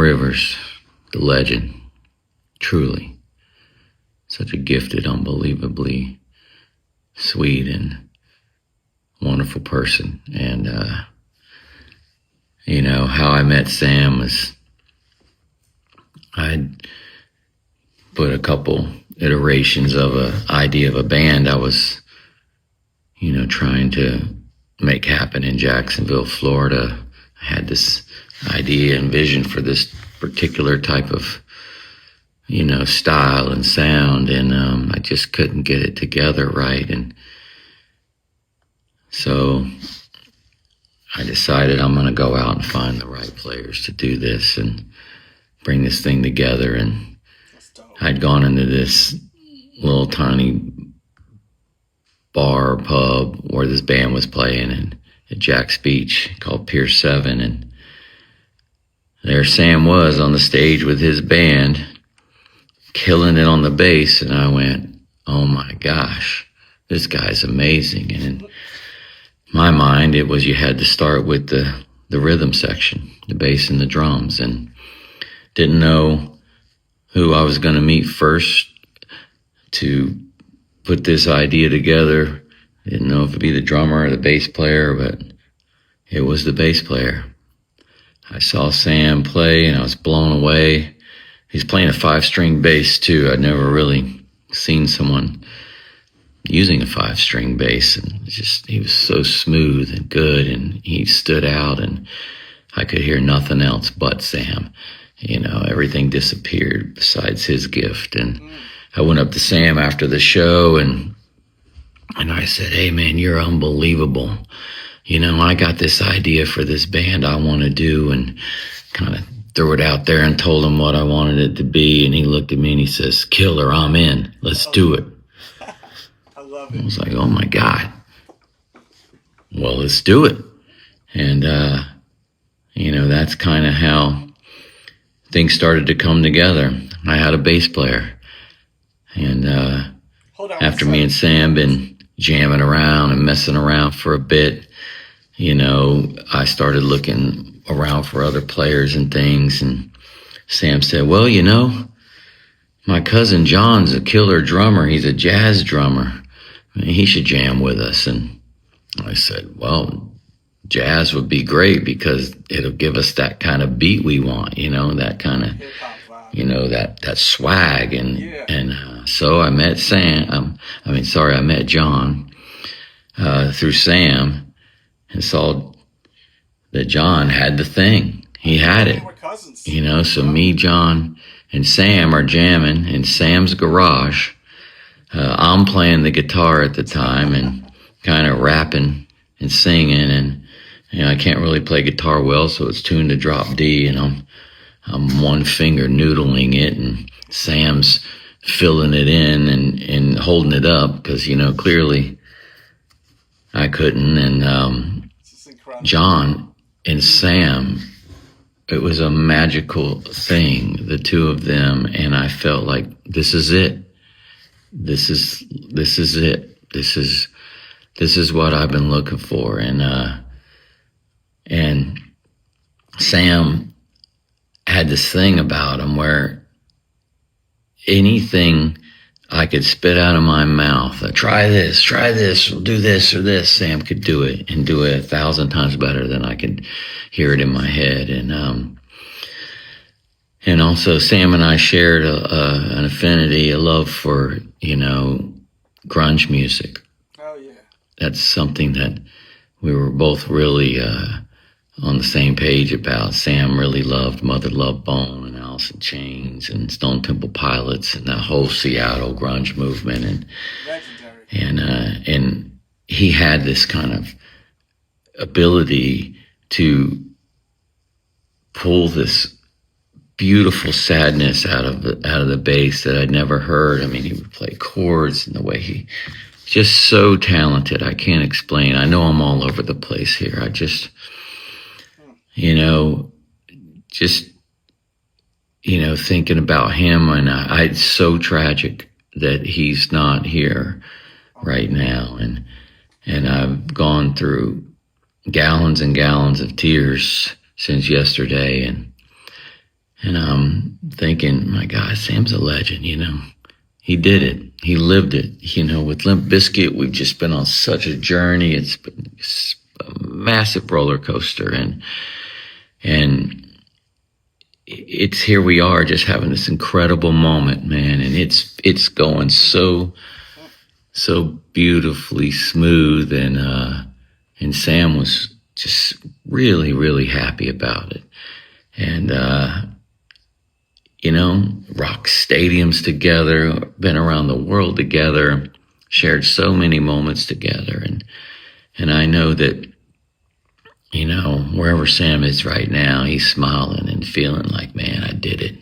Rivers, the legend, truly. Such a gifted, unbelievably sweet and wonderful person. And, how I met Sam was I'd put a couple iterations of an idea of a band I was, trying to make happen in Jacksonville, Florida. I had this idea and vision for this particular type of, style and sound, and I just couldn't get it together right. And so I decided I'm going to go out and find the right players to do this and bring this thing together. And I'd gone into this little tiny bar or pub where this band was playing at Jack's Beach called Pier 7, and there Sam was on the stage with his band, killing it on the bass, and I went, oh my gosh, this guy's amazing. And in my mind, it was you had to start with the rhythm section, the bass and the drums, and didn't know who I was going to meet first to put this idea together. Didn't know if it'd be the drummer or the bass player, but it was the bass player. I saw Sam play and I was blown away. He's playing a 5-string bass too. I'd never really seen someone using a 5-string bass, and he was so smooth and good, and he stood out, and I could hear nothing else but Sam. Everything disappeared besides his gift. And I went up to Sam after the show and I said, hey man, you're unbelievable. I got this idea for this band I want to do, and kind of threw it out there and told him what I wanted it to be. And he looked at me and he says, killer, I'm in. Let's do it. I love it. I was like, oh my God. Well, let's do it. And, that's kind of how things started to come together. I had a bass player. And after me and Sam been jamming around and messing around for a bit, I started looking around for other players and things. And Sam said, well, my cousin John's a killer drummer. He's a jazz drummer. He should jam with us. And I said, well, jazz would be great because it'll give us that kind of beat we want, that kind of, that swag. And so I met I met John through Sam, and saw that John had the thing. He had it. We're cousins. So me, John, and Sam are jamming in Sam's garage. I'm playing the guitar at the time and kind of rapping and singing, and I can't really play guitar well, so it's tuned to drop D, and I'm one finger noodling it, and Sam's filling it in and holding it up because clearly I couldn't. And John and Sam, it was a magical thing, the two of them, and I felt like this is it. This is it. This is what I've been looking for. And Sam had this thing about him where anything I could spit out of my mouth, try this, do this or this, Sam could do it, and do it 1,000 times better than I could hear it in my head. And also Sam and I shared an affinity, a love for, grunge music. Oh yeah. That's something that we were both really on the same page about. Sam really loved Mother Love Bone and Alice in Chains and Stone Temple Pilots and the whole Seattle grunge movement. And he had this kind of ability to pull this beautiful sadness out of the bass that I'd never heard. I mean, he would play chords in the way just so talented. I can't explain. I know I'm all over the place here. I just, thinking about him, and it's so tragic that he's not here right now. And I've gone through gallons and gallons of tears since yesterday. And I'm thinking, my God, Sam's a legend, you know. He did it. He lived it. You know, with Limp Bizkit, we've just been on such a journey. It's been a massive roller coaster, and it's here we are, just having this incredible moment, man. And it's going so beautifully smooth, and Sam was just really happy about it, and you know, rock stadiums together, been around the world together, shared so many moments together. And I know that, you know, wherever Sam is right now, he's smiling and feeling like, man, I did it.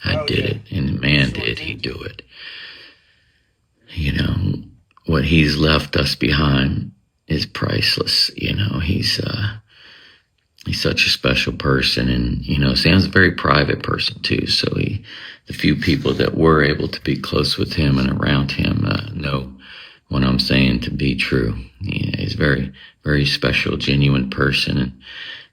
I did it. And man, did he do it. You know, what he's left us behind is priceless. You know, he's such a special person, and you know, Sam's a very private person too. So the few people that were able to be close with him and around him know what I'm saying to be true. He's a very special, genuine person. And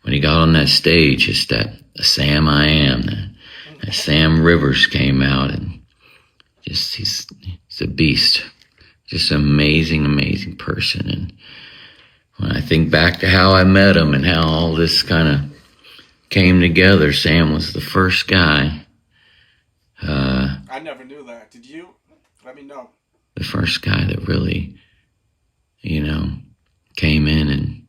when he got on that stage, it's that Sam I am, that Sam Rivers came out, and just he's a beast, just an amazing person. And when I think back to how I met him and how all this kind of came together, Sam was the first guy. I never knew that. Did you? Let me know. The first guy that really, you know, came in and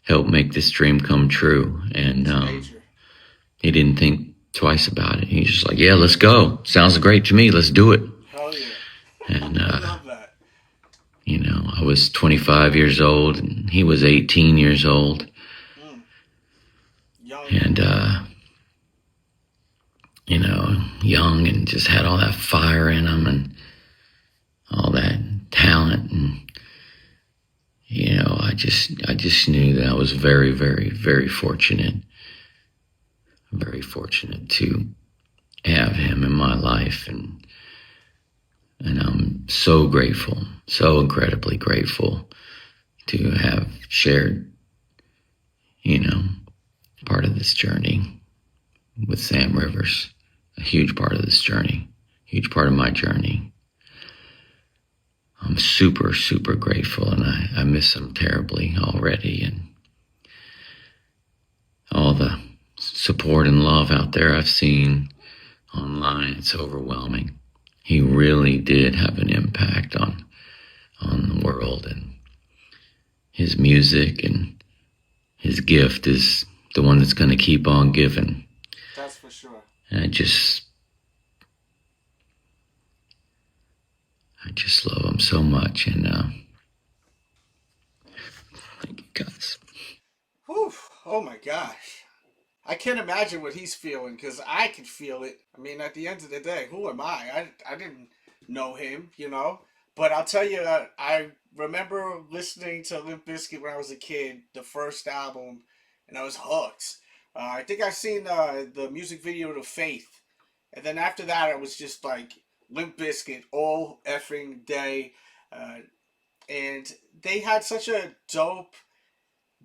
helped make this dream come true. And he didn't think twice about it. He's just like, yeah, let's go. Sounds great to me. Let's do it. Hell yeah. And I love that. you know, I was 25 years old and he was 18 years old. Young. And, you know, young, and just had all that fire in him and all that talent. And, you know, I just knew that I was very fortunate to have him in my life. And I'm so grateful, so incredibly grateful to have shared, you know, part of this journey with Sam Rivers, a huge part of this journey, huge part of my journey. I'm super grateful, and I miss him terribly already. And all the support and love out there I've seen online, it's overwhelming. He really did have an impact on the world, and his music and his gift is the one that's going to keep on giving. That's for sure. And I just love him so much, and thank you guys. Whew. Oh my gosh. I can't imagine what he's feeling because I could feel it. I mean, at the end of the day, who am I? I didn't know him, you know? But I'll tell you, I remember listening to Limp Bizkit when I was a kid, the first album, and I was hooked. I think I've seen the music video to Faith. And then after that, it was just like Limp Bizkit all effing day. Uh, and they had such a dope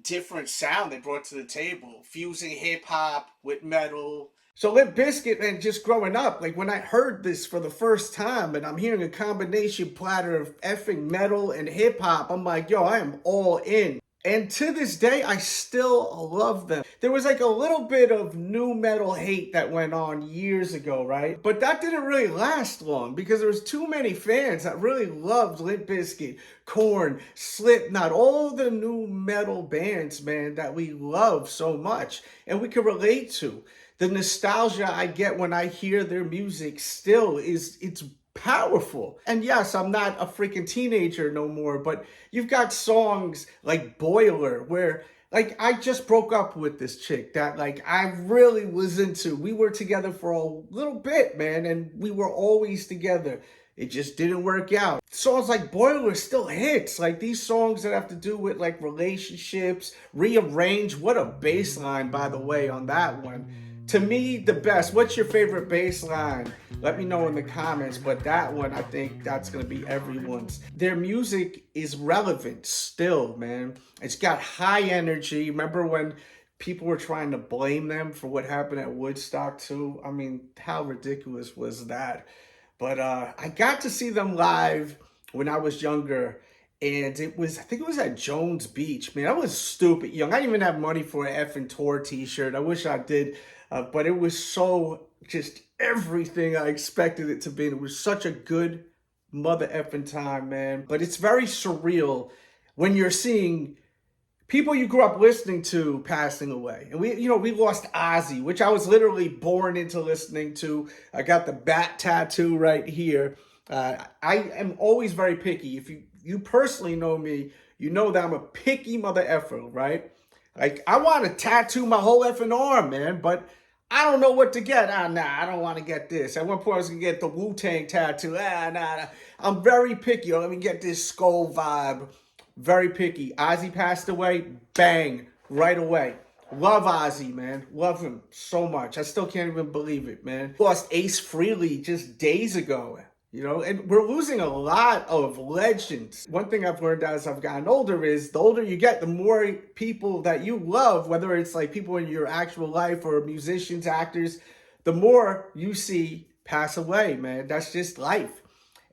different sound they brought to the table, fusing hip hop with metal. So Limp Bizkit, man, just growing up, like when I heard this for the first time and I'm hearing a combination platter of effing metal and hip hop, I'm like, yo, I am all in. And to this day, I still love them. There was like a little bit of new metal hate that went on years ago, right? But that didn't really last long because there was too many fans that really loved Limp Bizkit, Korn, Slipknot, all the new metal bands, man, that we love so much and we can relate to. The nostalgia I get when I hear their music still it's powerful. And yes, I'm not a freaking teenager no more, but you've got songs like Boiler where like I just broke up with this chick that like I really was into. We were together for a little bit, man, and we were always together. It just didn't work out. Songs like Boiler still hits. Like these songs that have to do with like relationships, rearrange. What a bass line, by the way, on that one. To me, the best. What's your favorite bass line? Let me know in the comments. But that one, I think that's going to be everyone's. Their music is relevant still, man. It's got high energy. Remember when people were trying to blame them for what happened at Woodstock too. I mean, how ridiculous was that? But I got to see them live when I was younger, and I think it was at Jones Beach. Man, I was stupid young. I didn't even have money for an effing tour T-shirt. I wish I did, but it was so just everything I expected it to be. It was such a good mother effing time, man. But it's very surreal when you're seeing people you grew up listening to passing away. And we lost Ozzy, which I was literally born into listening to. I got the bat tattoo right here. I am always very picky. If you personally know me, you know that I'm a picky mother effer, right? Like, I want to tattoo my whole effing arm, man, but I don't know what to get. Nah, I don't want to get this. At one point, I was going to get the Wu-Tang tattoo. Nah. I'm very picky. Let me get this skull vibe. Very picky. Ozzy passed away. Bang. Right away. Love Ozzy, man. Love him so much. I still can't even believe it, man. Lost Ace Frehley just days ago. And we're losing a lot of legends. One thing I've learned as I've gotten older is the older you get, the more people that you love, whether it's like people in your actual life or musicians, actors, the more you see pass away, man. That's just life.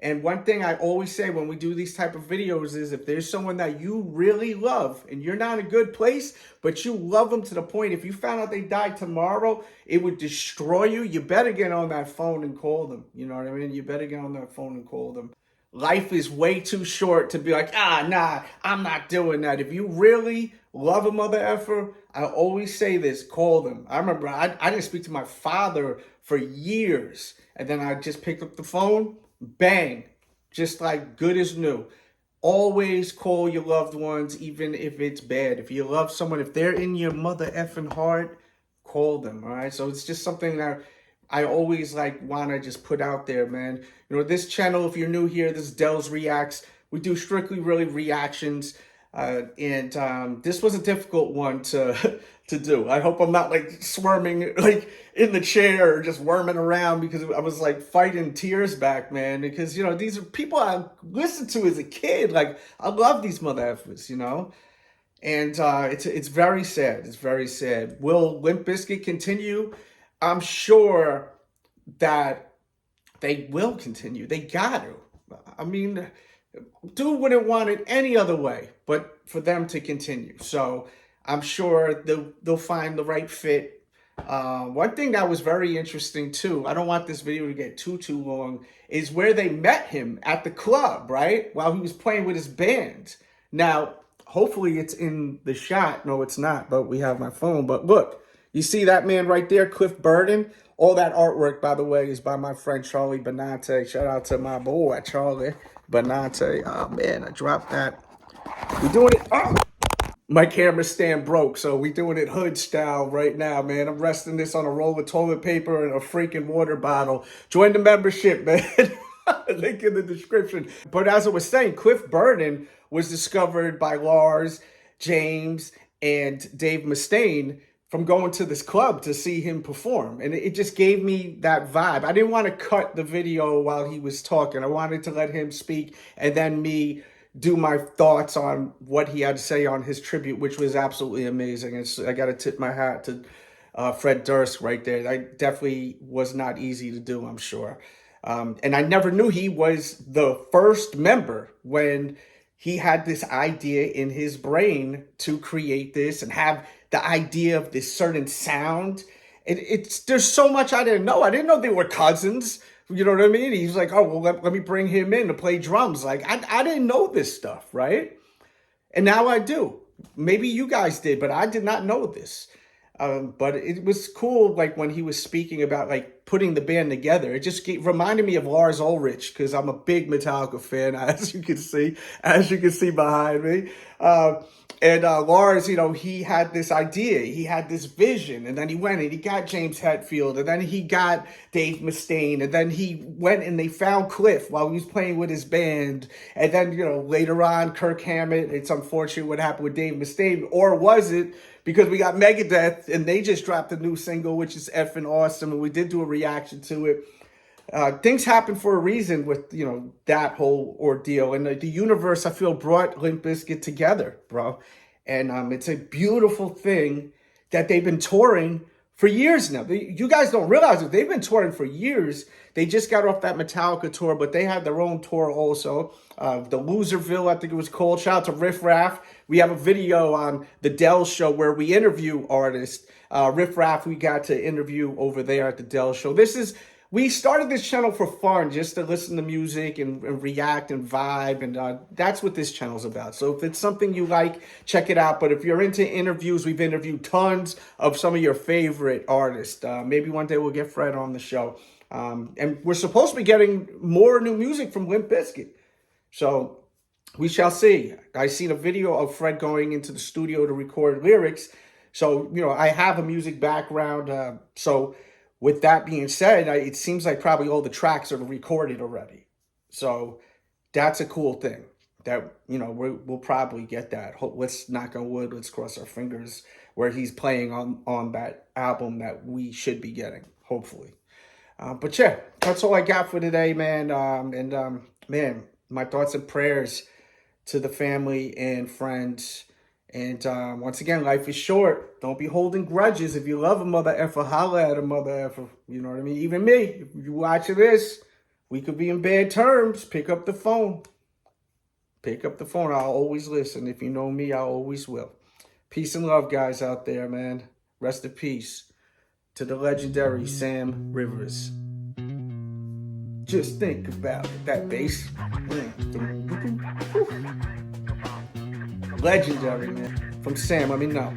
And one thing I always say when we do these type of videos is if there's someone that you really love and you're not in a good place, but you love them to the point, if you found out they died tomorrow, it would destroy you. You better get on that phone and call them. You know what I mean? You better get on that phone and call them. Life is way too short to be like, nah, I'm not doing that. If you really love a mother effer, I always say this, call them. I remember I didn't speak to my father for years. And then I just picked up the phone. Bang, just like good as new. Always call your loved ones, even if it's bad. If you love someone, if they're in your mother effing heart, call them, all right? So it's just something that I always want to just put out there, man. This channel, if you're new here, this is Del's Reacts. We do strictly really reactions. And this was a difficult one to do. I hope I'm not squirming in the chair or just worming around because I was fighting tears back, man. Because these are people I listened to as a kid. I love these mother effers, And it's very sad. It's very sad. Will Limp Bizkit continue? I'm sure that they will continue. They got to. I mean, dude wouldn't want it any other way but for them to continue. So I'm sure they'll find the right fit. One thing that was very interesting too, I don't want this video to get too long, is where they met him at the club, right? While he was playing with his band. Now, hopefully it's in the shot. No, it's not, but we have my phone. But look, you see that man right there, Cliff Burton? All that artwork, by the way, is by my friend Charlie Benante. Shout out to my boy, Charlie Benante. Oh, man, I dropped that. We're doing it. Oh! My camera stand broke, so we doing it hood style right now, man. I'm resting this on a roll of toilet paper and a freaking water bottle. Join the membership, man. Link in the description. But as I was saying, Cliff Burton was discovered by Lars, James, and Dave Mustaine from going to this club to see him perform. And it just gave me that vibe. I didn't want to cut the video while he was talking. I wanted to let him speak and then me do my thoughts on what he had to say on his tribute, which was absolutely amazing. I got to tip my hat to Fred Durst right there. That definitely was not easy to do, I'm sure. And I never knew he was the first member when he had this idea in his brain to create this and have the idea of this certain sound. There's so much I didn't know. I didn't know they were cousins. You know what I mean? He's like, oh, well, let me bring him in to play drums. I didn't know this stuff, right? And now I do. Maybe you guys did, but I did not know this. But it was cool, when he was speaking about, putting the band together. It just reminded me of Lars Ulrich, because I'm a big Metallica fan, as you can see behind me. And Lars, he had this idea, he had this vision, and then he went and he got James Hetfield, and then he got Dave Mustaine, and then he went and they found Cliff while he was playing with his band, and then, later on, Kirk Hammett. It's unfortunate what happened with Dave Mustaine, or was it because we got Megadeth, and they just dropped a new single, which is effing awesome, and we did do a reaction to it. Things happen for a reason with, that whole ordeal. And the universe, I feel, brought Limp Bizkit together, bro. And it's a beautiful thing that they've been touring for years now. You guys don't realize it. They've been touring for years. They just got off that Metallica tour, but they had their own tour also. The Loserville, I think it was called. Shout out to Riff Raff. We have a video on the Dell Show where we interview artists. Riff Raff, we got to interview over there at the Dell Show. We started this channel for fun, just to listen to music and react and vibe, and that's what this channel's about. So if it's something you like, check it out. But if you're into interviews, we've interviewed tons of some of your favorite artists. Maybe one day we'll get Fred on the show. And we're supposed to be getting more new music from Limp Bizkit. So we shall see. I seen a video of Fred going into the studio to record lyrics. So, I have a music background. So with that being said, it seems like probably all the tracks are recorded already. So that's a cool thing that, we'll probably get that. Let's knock on wood. Let's cross our fingers where he's playing on that album that we should be getting, hopefully. But yeah, that's all I got for today, man. Man, my thoughts and prayers to the family and friends. And once again, life is short. Don't be holding grudges. If you love a mother effer, holla at a mother effer. You know what I mean? Even me, if you watching this, we could be in bad terms. Pick up the phone. Pick up the phone. I'll always listen. If you know me, I always will. Peace and love, guys out there, man. Rest in peace to the legendary Sam Rivers. Just think about it. That bass. Legendary, man. From Sam, let me know.